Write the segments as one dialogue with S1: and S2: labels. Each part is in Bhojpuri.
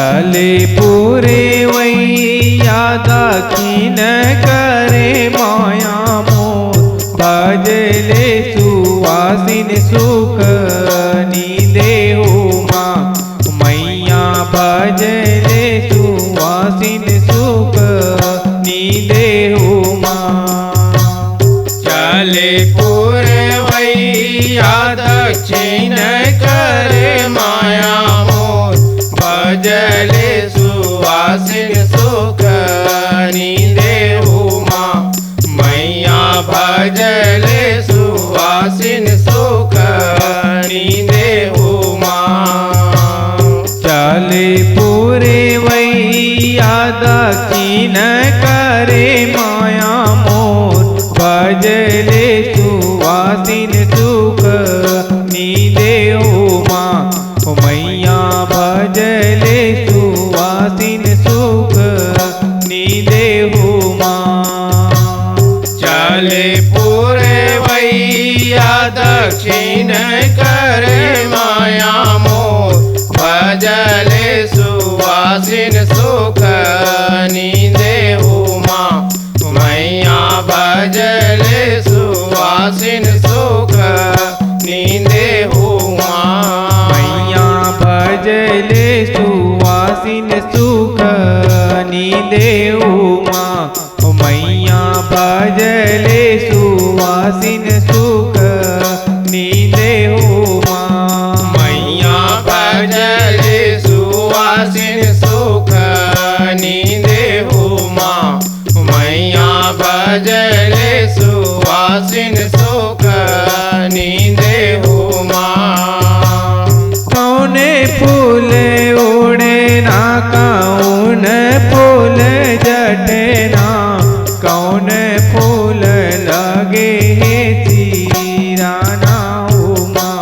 S1: चले पूरे वैया दक्षिण करे माया मोर भजले सुवासिन सुख देहु माँ मैया भजले सुवासिन सुख देहु माँ।
S2: चले पूरे वैया दक्षिण करे माया मोर भजले सुवासिन सुख देहु माँ मैया भजले सुवासिन सुख देहु माँ।
S1: चले पूरे वैया दक्षिण करे माया मोर भजले सुवासिन सुख देहु माँ मैया भजले सुवासिन सुख देहु माँ।
S2: चले पूरे वैया दक्षिण करे माया मोर भजले सुवासिन सुख देहु माँ मैया भजले सुवासिन सुख देहु माँ।
S1: मैया भजले सुवासिन सुख देहु माँ मैया भजले सुवासिन सुख देहु माँ।
S2: मैया भजले सुवासिन सुख देहु माँ मैया भजले सुवासिन सुख देहु माँ।
S1: कौने फूल ओढ़े ना कौन फूल जटना कौन फूल लगे हे तीराना हो माँ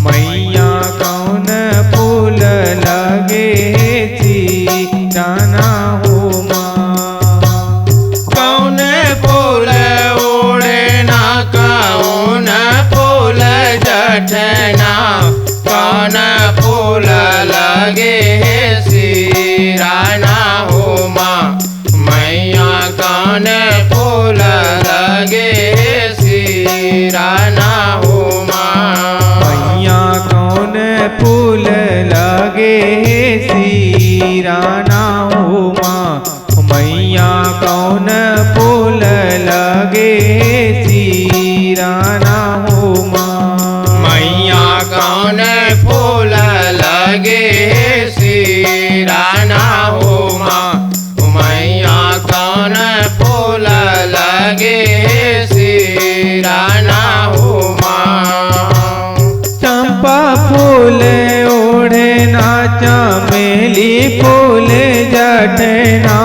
S1: मैया कौन फूल लगे हे तीराना हो माँ।
S2: कौन फूल ओढ़े ना कौन फूल जटना कौन फूल लगे हे सिराना हो माँ मैया कौन फूल लगे हे सिराना हो माँ।
S1: मैया कौन फूल लगे हे सिराना हो माँ मैया कौन फूल लगे हे सिराना हो माँ।
S2: मैया कौन फूल लगे हे सिराना हो माँ मैया कौन फूल लगे हे सिराना हो माँ।
S1: चंपा फूल ओढ़े ना चमेली फूल जटना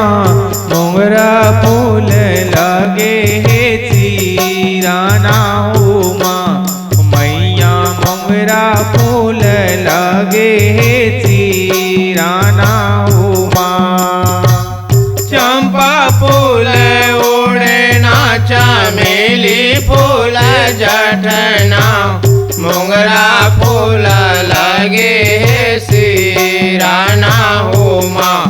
S1: मोगरा फूल लगे हे तीराना हो माँ मैया मोगरा फूल लगे हे तीराना हो माँ।
S2: चंपा फूल ओढ़े ना चमेली फूल जटना मोगरा फूल लगे हे सिराना हो माँ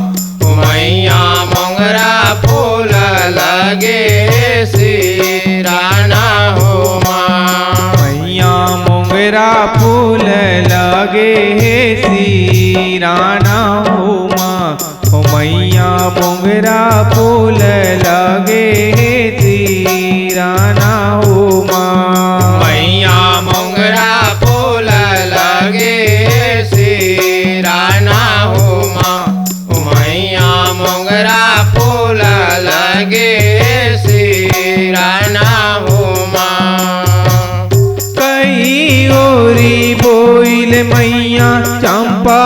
S2: मैया मोगरा फूल लगे हे सिराना हो माँ।
S1: मैया मोगरा फूल लगे हे सिराना हो माँ मैया मोगरा फूल लगे हे सिराना हो माँ।
S2: मैया मोगरा फूल लगे हे सिराना हो माँ मैया मोगरा फूल लगे हे सिराना हो माँ।
S1: कई ओरी बोइल मैया चंपा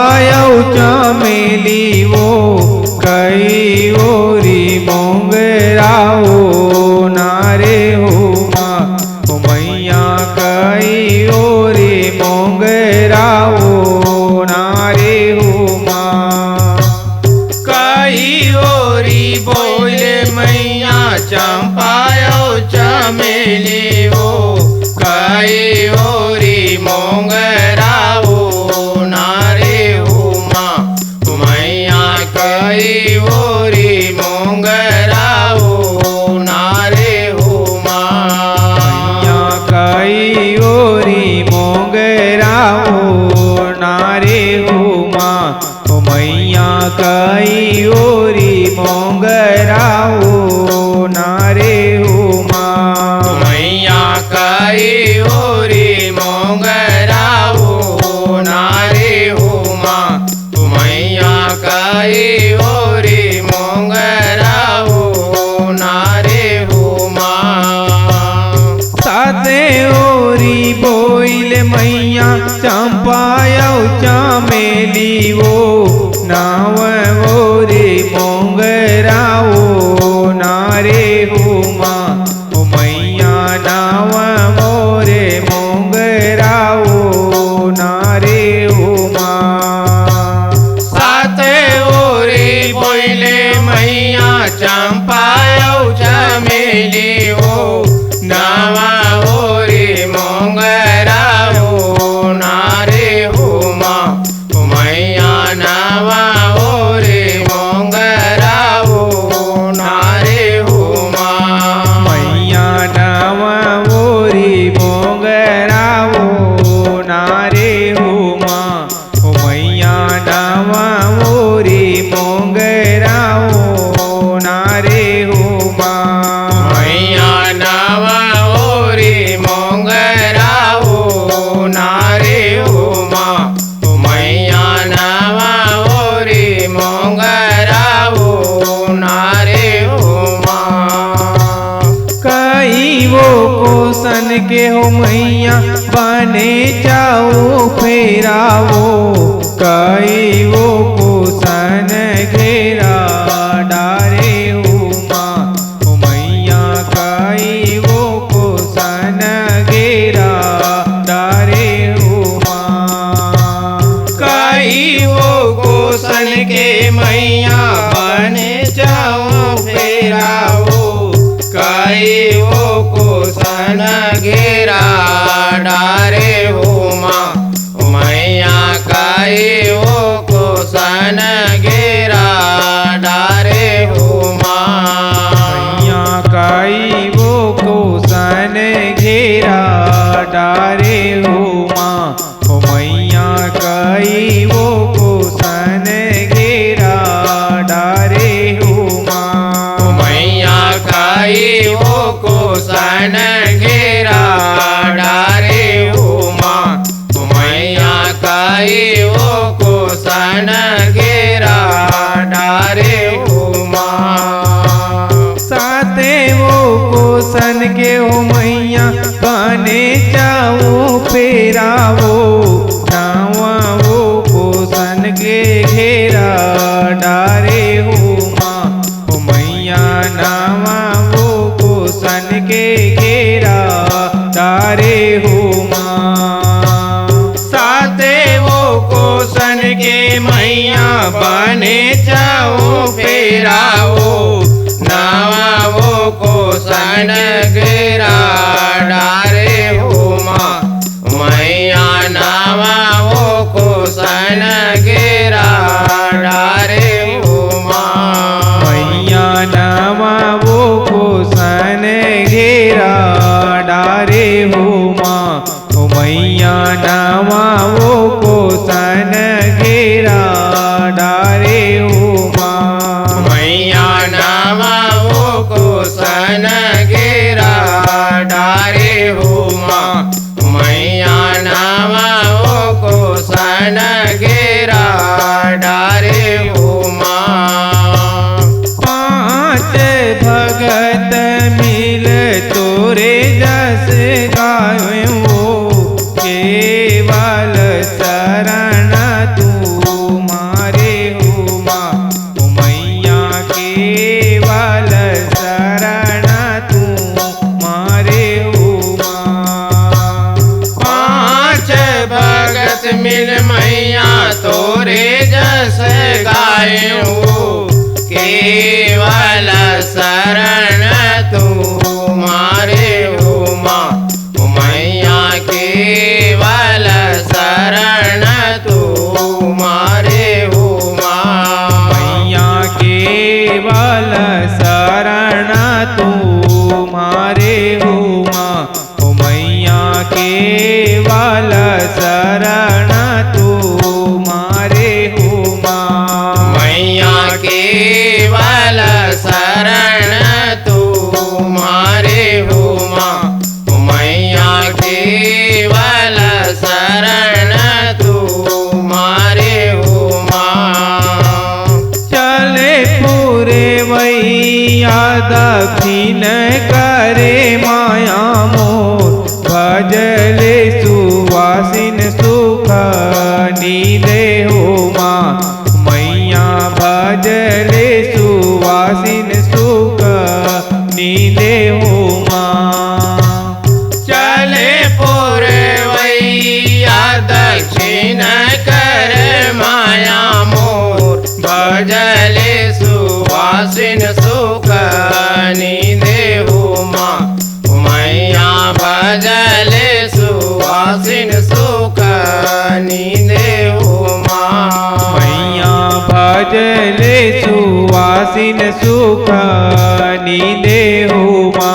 S1: चमेली वो कई ओरी मोगरा हो नारे हो माँ मैया कई ओरी मोगरा हो नारे हो माँ।
S2: कई ओरी बोले मैया चंपा चमेली हो कई ओरी मोगरा हो नारे हो माँ मैया
S1: ओ नारे उमा ओ मैया कई ओरी मोंगरा ओ नारे उमा
S2: मैया कई ओरी मोंगरा ओ नारे उमा मैया कई ओरी मोंगरा ओ नारे उमा
S1: साते ओरी बोइल मैया चंपाया चमेली वो नाव ओरे मोंगरा ओ नारे उमा ओ मैया नाव मोरे मोंगरा ओ नारे उमा
S2: सात ओरी बोइले मैया चंपाया चमेली ओ नावा ओरी मोंगरा ओ नारे उमा मैया नावा ओरी मोंगरा ओ नारे उमा
S1: मैया नाव ओरी मोंगरा ओ नारे उमा ओ मैया नाव ओरी मोंगरा ओ नारे उमा
S2: मैया नावा ओरी मोंगरा ओ नारे उमा मैया नावा ओरी मोंगरा ओ नारे उमा
S1: कई वो कोसन के हो मैया बने जाओ फेरावो कई वो कोसन घेरा डारे उमा ओ मैया कई वो कोसन घेरा डारे उमा
S2: कई वो गोसन के मैया बने जाओ फेराओ कई वो गोसन घेरा डारे उमा मैया कई वो गोसन घेरा डारे उमा
S1: मैया कई वो कोसन घेरा डारे उमा ओ मैया कई वो कोसन घेरा डारे उमा
S2: मैया कई वो कोसन घेरा डारे उमा मैया कई वो कोसन घेरा डारे उमा
S1: साते वो कोसन के हो मैया बने जाओ फेरावो नावा वो कोसन के घेरा डारे उमा ओ मैया नावा वो कोसन के घेरा डारे उमा
S2: साते वो कोसन के मैया बने जाओ फेराओ नावा वो कोसन घेरा डारे उमा मैया नावा वो कोसन घेरा डारे उमा
S1: मैया नावा वो कोसन घेरा डारे उमा ओ मैया नावा वो कोसन घेरा डारे उमा
S2: मैया नावा वो कोसन घेरा डारे उमा मैया नावा वो कोसन घेरा डारे उमा
S1: पांच भगत मिल तोरे जस गायो केवल शरण तू मारे उमा ओ मैया केवल शरण तू मारे उमा
S2: पांच भगत मिल मैया तोरे जस गायो केवल शरण तुम्हारे उमा मैया केवल शरण तुम्हारे उमा
S1: मैया केवल शरण तुम्हारे उमा ओ मैया केवल शरण सुवासिन सुख नीले उमा मैया भजले सुवासिन सुख नीले उमा
S2: चले पूर्वैया दक्षिण कर माया मोर भजले सुवासिन सुख नीले उमा मैया भजले सुवासिन सुख नीले उमा
S1: मैया भजले सुवासिन सुख नीले उमा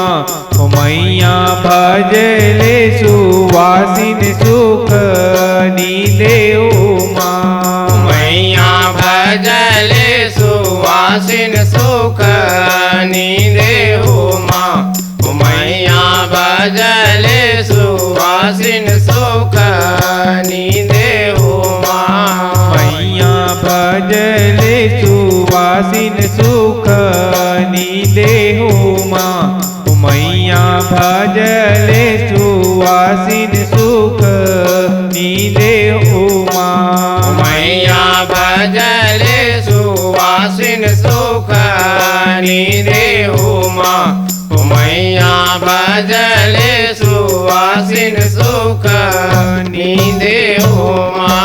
S1: मैया भजले सुवासिन सुख नीले उमा
S2: मैया भजले सुवासिन सुख नीले उमा मैया भजले सुवासिन सुख नीले उमा
S1: मैया भजले सुवासिन सुख नीले उमा मैया भजले सुवासिन सुख नीले उमा
S2: मैया भजले सुवासिन सुख नीले उमा मैया भजले सुवासिन सुख नीले उमा।